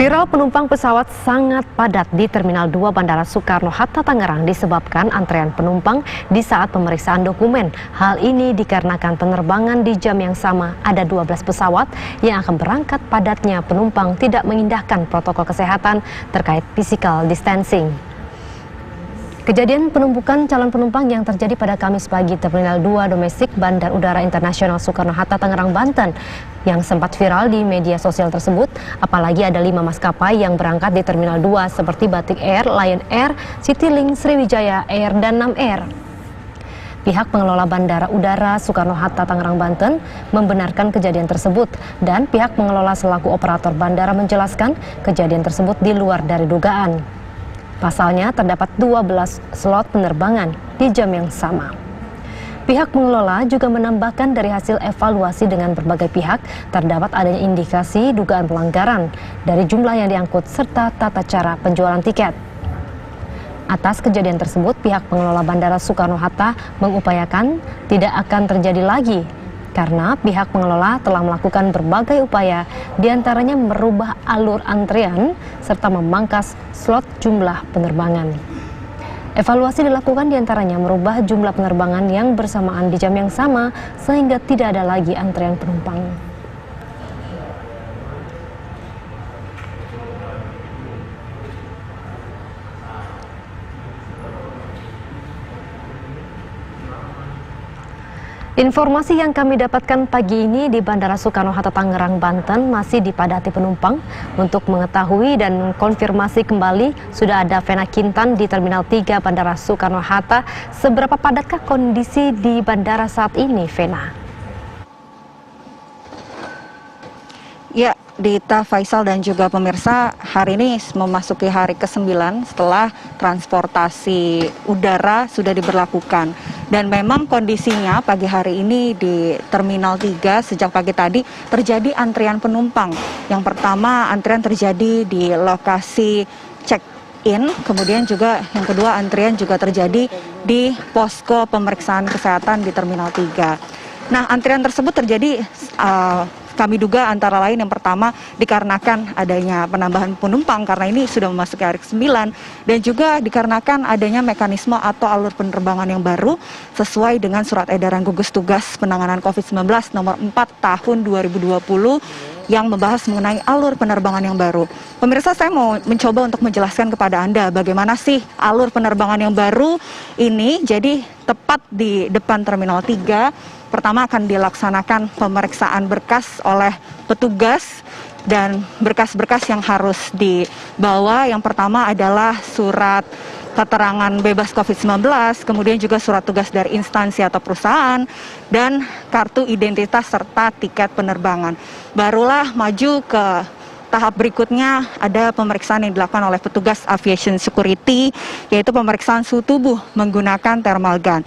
Viral penumpang pesawat sangat padat di Terminal 2 Bandara Soekarno-Hatta Tangerang disebabkan antrean penumpang di saat pemeriksaan dokumen. Hal ini dikarenakan penerbangan di jam yang sama ada 12 pesawat yang akan berangkat, padatnya penumpang tidak mengindahkan protokol kesehatan terkait physical distancing. Kejadian penumpukan calon penumpang yang terjadi pada Kamis pagi Terminal 2 Domestik Bandar Udara Internasional Soekarno-Hatta Tangerang, Banten yang sempat viral di media sosial tersebut, apalagi ada 5 maskapai yang berangkat di Terminal 2 seperti Batik Air, Lion Air, Citylink, Sriwijaya Air, dan Nam Air. Pihak pengelola Bandara Udara Soekarno-Hatta Tangerang, Banten membenarkan kejadian tersebut dan pihak pengelola selaku operator bandara menjelaskan kejadian tersebut di luar dari dugaan. Pasalnya terdapat 12 slot penerbangan di jam yang sama. Pihak pengelola juga menambahkan dari hasil evaluasi dengan berbagai pihak terdapat adanya indikasi dugaan pelanggaran dari jumlah yang diangkut serta tata cara penjualan tiket. Atas kejadian tersebut, pihak pengelola Bandara Soekarno-Hatta mengupayakan tidak akan terjadi lagi karena pihak pengelola telah melakukan berbagai upaya, diantaranya merubah alur antrian serta memangkas slot jumlah penerbangan. Evaluasi dilakukan diantaranya merubah jumlah penerbangan yang bersamaan di jam yang sama sehingga tidak ada lagi antrian penumpang. Informasi yang kami dapatkan pagi ini di Bandara Soekarno-Hatta Tangerang, Banten masih dipadati penumpang. Untuk mengetahui dan konfirmasi kembali, sudah ada Vena Kintan di Terminal 3 Bandara Soekarno-Hatta. Seberapa padatkah kondisi di bandara saat ini, Vena? Ya, Dita, Faisal, dan juga pemirsa, hari ini memasuki hari ke-9 setelah transportasi udara sudah diberlakukan. Dan memang kondisinya pagi hari ini di Terminal 3 sejak pagi tadi terjadi antrian penumpang. Yang pertama, antrian terjadi di lokasi check-in, kemudian juga yang kedua antrian juga terjadi di posko pemeriksaan kesehatan di Terminal 3. Nah, antrian tersebut terjadi kami duga antara lain yang pertama dikarenakan adanya penambahan penumpang karena ini sudah memasuki hari ke-9 dan juga dikarenakan adanya mekanisme atau alur penerbangan yang baru sesuai dengan surat edaran gugus tugas penanganan COVID-19 nomor 4 tahun 2020 yang membahas mengenai alur penerbangan yang baru. Pemirsa, saya mau mencoba untuk menjelaskan kepada Anda bagaimana sih alur penerbangan yang baru ini. Jadi tepat di depan Terminal 3 pertama akan dilaksanakan pemeriksaan berkas oleh petugas dan berkas-berkas yang harus dibawa. Yang pertama adalah surat keterangan bebas COVID-19, kemudian juga surat tugas dari instansi atau perusahaan, dan kartu identitas serta tiket penerbangan. Barulah maju ke tahap berikutnya, ada pemeriksaan yang dilakukan oleh petugas aviation security, yaitu pemeriksaan suhu tubuh menggunakan thermal gun.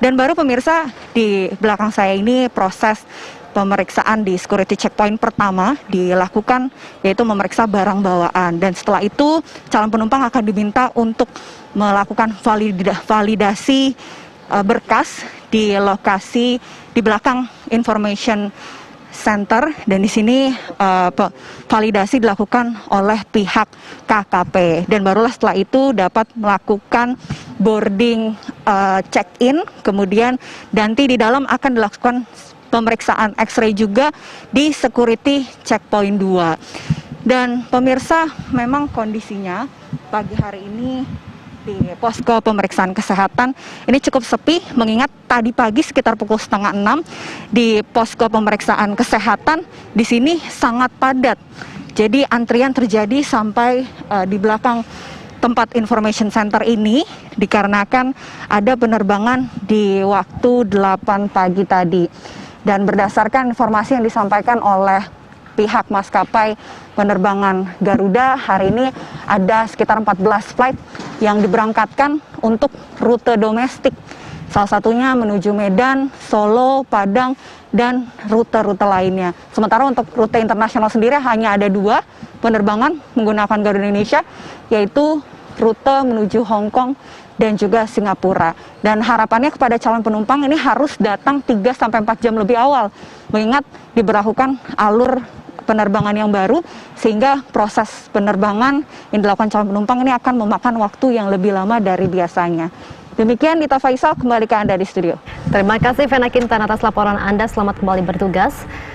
Dan baru pemirsa, di belakang saya ini proses pemeriksaan di security checkpoint pertama dilakukan, yaitu memeriksa barang bawaan. Dan setelah itu calon penumpang akan diminta untuk melakukan validasi berkas di lokasi di belakang information center, dan di sini validasi dilakukan oleh pihak KKP, dan barulah setelah itu dapat melakukan boarding check-in, kemudian nanti di dalam akan dilakukan pemeriksaan X-ray juga di security checkpoint 2. Dan pemirsa, memang kondisinya pagi hari ini di posko pemeriksaan kesehatan ini cukup sepi, mengingat tadi pagi sekitar pukul 5:30 di posko pemeriksaan kesehatan di sini sangat padat. Jadi antrian terjadi sampai di belakang tempat information center ini dikarenakan ada penerbangan di waktu 8 pagi tadi. Dan berdasarkan informasi yang disampaikan oleh pihak maskapai penerbangan Garuda, hari ini ada sekitar 14 flight yang diberangkatkan untuk rute domestik. Salah satunya menuju Medan, Solo, Padang, dan rute-rute lainnya. Sementara untuk rute internasional sendiri hanya ada 2 penerbangan menggunakan Garuda Indonesia, yaitu rute menuju Hong Kong dan juga Singapura. Dan harapannya kepada calon penumpang ini harus datang 3-4 jam lebih awal, mengingat diberlakukan alur penerbangan yang baru, sehingga proses penerbangan yang dilakukan calon penumpang ini akan memakan waktu yang lebih lama dari biasanya. Demikian Dita Faisal, kembali ke Anda di studio. Terima kasih Vena Kintan atas laporan Anda, selamat kembali bertugas.